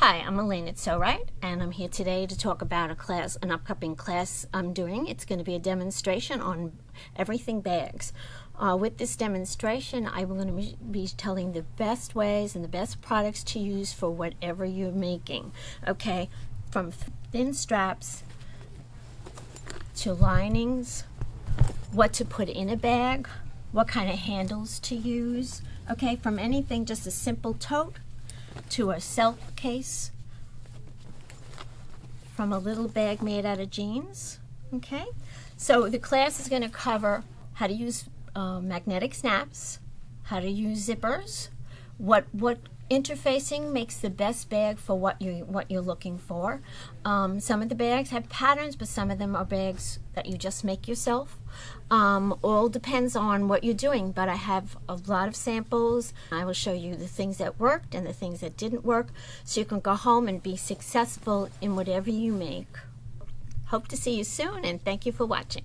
Hi, I'm Elaine at Sew Right, and I'm here today to talk about an upcoming class I'm doing. It's going to be a demonstration on everything bags. With this demonstration, I'm going to be telling the best ways and the best products to use for whatever you're making. Okay, from thin straps to linings, what to put in a bag, what kind of handles to use. Okay, from anything just a simple tote to a silk case, from a little bag made out of jeans. Okay, so the class is going to cover how to use magnetic snaps, how to use zippers, what interfacing makes the best bag for what you're looking for. Some of the bags have patterns, but some of them are bags that you just make yourself. All depends on what you're doing, but I have a lot of samples. I will show you the things that worked and the things that didn't work, so you can go home and be successful in whatever you make. Hope to see you soon, and thank you for watching.